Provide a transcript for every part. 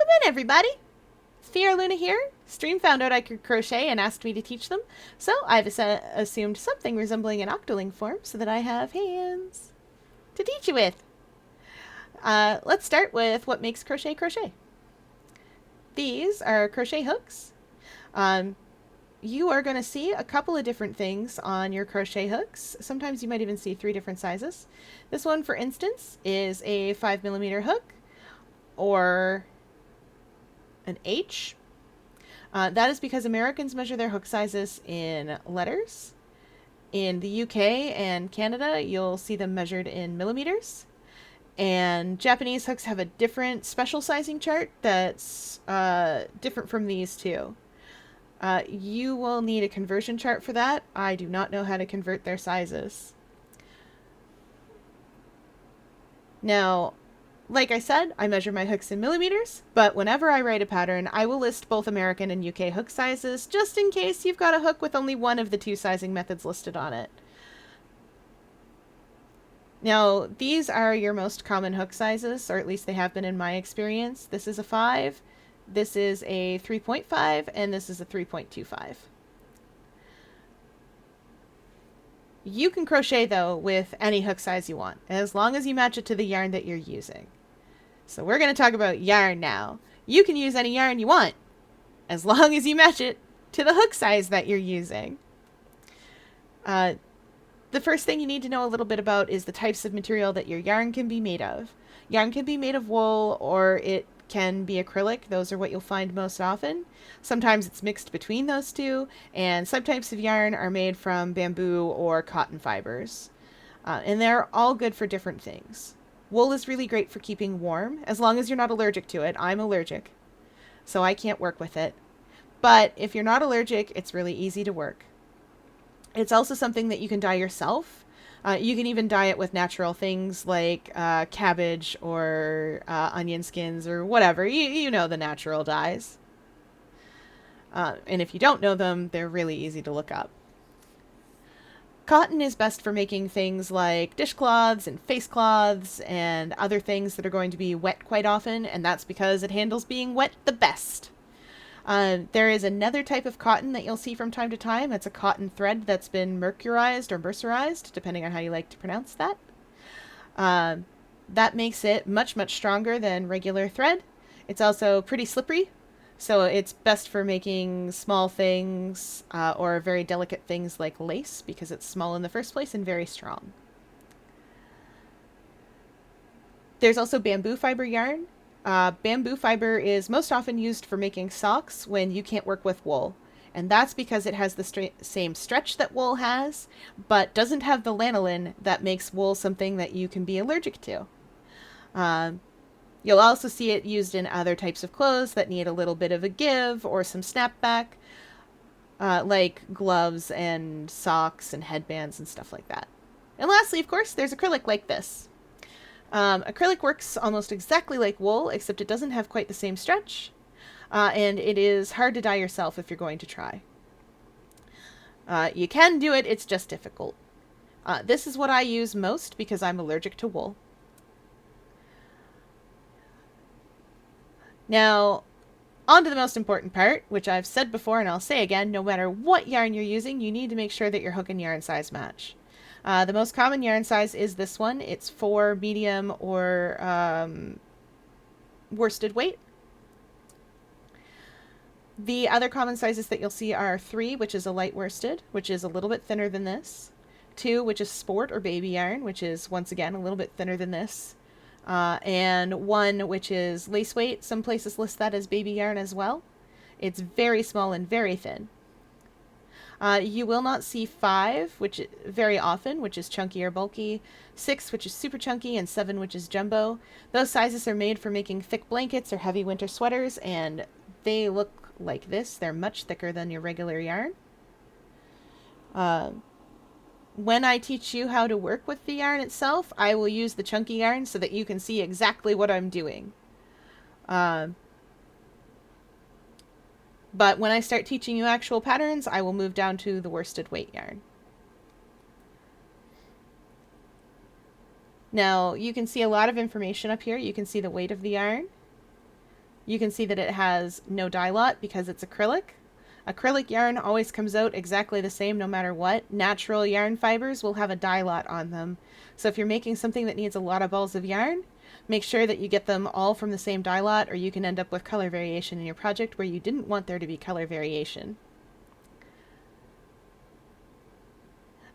Welcome in, everybody! Fiora Luna here. Stream found out I could crochet and asked me to teach them, so I've assumed something resembling an octoling form so that I have hands to teach you with. Let's start with what makes crochet crochet. These are crochet hooks. You are going to see a couple of different things on your crochet hooks. Sometimes you might even see 3 different sizes. This one, for instance, is a 5mm hook, or an H. That is because Americans measure their hook sizes in letters. In the UK and Canada, you'll see them measured in millimeters. And Japanese hooks have a different special sizing chart that's different from these two. You will need a conversion chart for that. I do not know how to convert their sizes. Now, like I said, I measure my hooks in millimeters, but whenever I write a pattern, I will list both American and UK hook sizes, just in case you've got a hook with only one of the 2 sizing methods listed on it. Now, these are your most common hook sizes, or at least they have been in my experience. This is a 5, this is a 3.5, and this is a 3.25. You can crochet, though, with any hook size you want, as long as you match it to the yarn that you're using. So we're going to talk about yarn now. You can use any yarn you want, as long as you match it to the hook size that you're using. The first thing you need to know a little bit about is the types of material that your yarn can be made of. Yarn can be made of wool, or it can be acrylic. Those are what you'll find most often. Sometimes it's mixed between those two, and some types of yarn are made from bamboo or cotton fibers. And they're all good for different things. Wool is really great for keeping warm, as long as you're not allergic to it. I'm allergic, so I can't work with it. But if you're not allergic, it's really easy to work. It's also something that you can dye yourself. You can even dye it with natural things like cabbage or onion skins or whatever. You know the natural dyes. And if you don't know them, they're really easy to look up. Cotton is best for making things like dishcloths and face cloths and other things that are going to be wet quite often, and that's because it handles being wet the best. There is another type of cotton that you'll see from time to time. It's a cotton thread that's been mercurized or mercerized, depending on how you like to pronounce that. That makes it much, much stronger than regular thread. It's also pretty slippery, so it's best for making small things or very delicate things like lace, because it's small in the first place and very strong. There's also bamboo fiber yarn. Bamboo fiber is most often used for making socks when you can't work with wool. And that's because it has the same stretch that wool has, but doesn't have the lanolin that makes wool something that you can be allergic to. You'll also see it used in other types of clothes that need a little bit of a give or some snapback, like gloves and socks and headbands and stuff like that. And lastly, of course, there's acrylic like this. Acrylic works almost exactly like wool, except it doesn't have quite the same stretch, and it is hard to dye yourself if you're going to try. You can do it, it's just difficult. This is what I use most because I'm allergic to wool. Now, on to the most important part, which I've said before and I'll say again, no matter what yarn you're using, you need to make sure that your hook and yarn size match. The most common yarn size is this one. It's 4 medium or worsted weight. The other common sizes that you'll see are 3, which is a light worsted, which is a little bit thinner than this. 2, which is sport or baby yarn, which is once again a little bit thinner than this. And 1, which is lace weight. Some places list that as baby yarn as well. It's very small and very thin. You will not see 5, which very often, which is chunky or bulky, 6, which is super chunky, and 7, which is jumbo. Those sizes are made for making thick blankets or heavy winter sweaters, and they look like this. They're much thicker than your regular yarn. When I teach you how to work with the yarn itself, I will use the chunky yarn so that you can see exactly what I'm doing. But when I start teaching you actual patterns, I will move down to the worsted weight yarn. Now, you can see a lot of information up here. You can see the weight of the yarn. You can see that it has no dye lot because it's acrylic. Acrylic yarn always comes out exactly the same no matter what. Natural yarn fibers will have a dye lot on them. So if you're making something that needs a lot of balls of yarn, make sure that you get them all from the same dye lot, or you can end up with color variation in your project where you didn't want there to be color variation.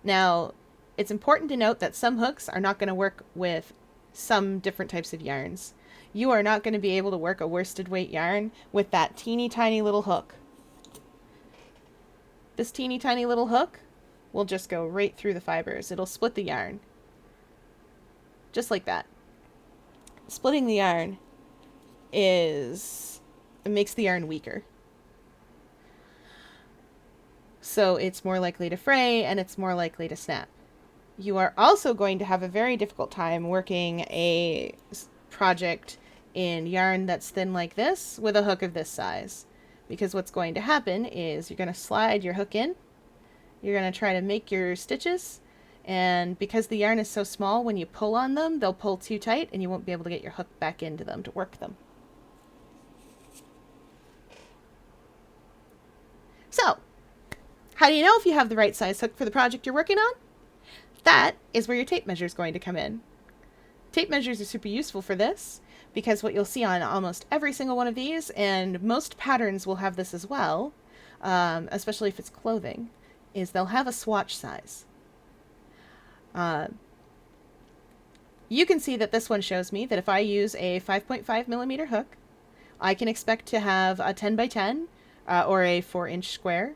Now, it's important to note that some hooks are not going to work with some different types of yarns. You are not going to be able to work a worsted weight yarn with that teeny tiny little hook. This teeny tiny little hook will just go right through the fibers. It'll split the yarn. Just like that. Splitting the yarn it makes the yarn weaker. So it's more likely to fray and it's more likely to snap. You are also going to have a very difficult time working a project in yarn that's thin like this with a hook of this size. Because what's going to happen is you're going to slide your hook in, you're going to try to make your stitches, and because the yarn is so small, when you pull on them, they'll pull too tight and you won't be able to get your hook back into them to work them. So, how do you know if you have the right size hook for the project you're working on? That is where your tape measure is going to come in. Tape measures are super useful for this, because what you'll see on almost every single one of these, and most patterns will have this as well, especially if it's clothing, is they'll have a swatch size. You can see that this one shows me that if I use a 5.5 millimeter hook, I can expect to have a 10 by 10 or a 4-inch square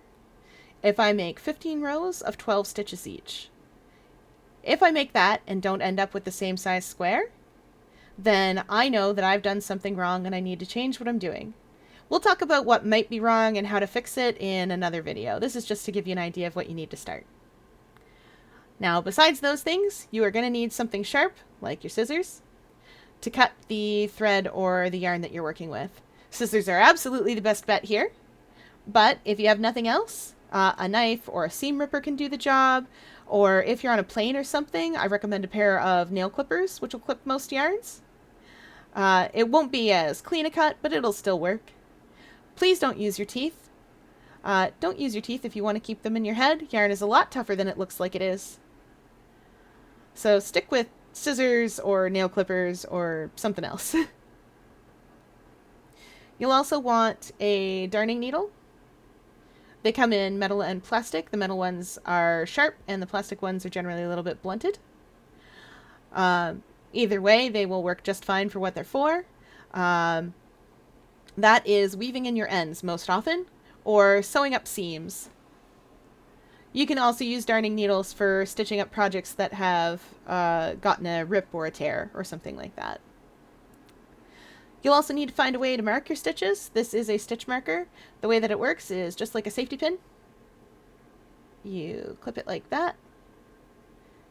if I make 15 rows of 12 stitches each. If I make that and don't end up with the same size square, then I know that I've done something wrong and I need to change what I'm doing. We'll talk about what might be wrong and how to fix it in another video. This is just to give you an idea of what you need to start. Now, besides those things, you are going to need something sharp, like your scissors, to cut the thread or the yarn that you're working with. Scissors are absolutely the best bet here, but if you have nothing else, a knife or a seam ripper can do the job, or if you're on a plane or something, I recommend a pair of nail clippers, which will clip most yarns. It won't be as clean a cut, but it'll still work. Please don't use your teeth. Don't use your teeth if you want to keep them in your head. Yarn is a lot tougher than it looks like it is. So stick with scissors or nail clippers or something else. You'll also want a darning needle. They come in metal and plastic. The metal ones are sharp and the plastic ones are generally a little bit blunted. Either way, they will work just fine for what they're for. That is weaving in your ends most often, or sewing up seams. You can also use darning needles for stitching up projects that have gotten a rip or a tear or something like that. You'll also need to find a way to mark your stitches. This is a stitch marker. The way that it works is just like a safety pin. You clip it like that.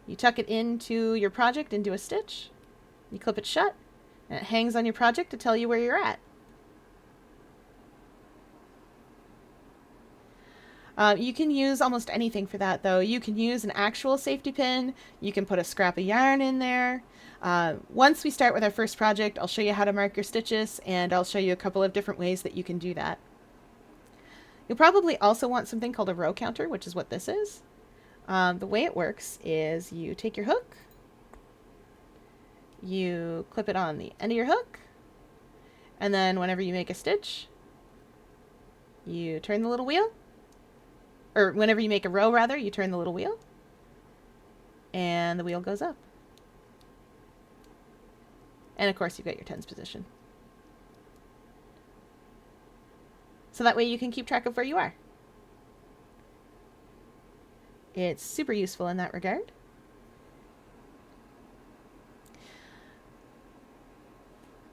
You tuck it into your project into a stitch. You clip it shut, and it hangs on your project to tell you where you're at. You can use almost anything for that, though. You can use an actual safety pin. You can put a scrap of yarn in there. Once we start with our first project, I'll show you how to mark your stitches, and I'll show you a couple of different ways that you can do that. You'll probably also want something called a row counter, which is what this is. The way it works is you take your hook, you clip it on the end of your hook, and then whenever you make a stitch, you turn the little wheel, or whenever you make a row rather, you turn the little wheel, and the wheel goes up. And of course you've got your tens position. So that way you can keep track of where you are. It's super useful in that regard.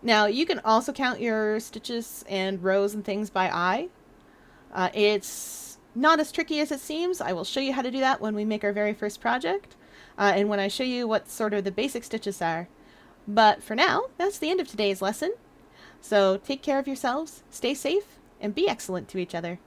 Now you can also count your stitches and rows and things by eye. It's not as tricky as it seems. I will show you how to do that when we make our very first project, and when I show you what sort of the basic stitches are. But for now, that's the end of today's lesson. So take care of yourselves, stay safe, and be excellent to each other.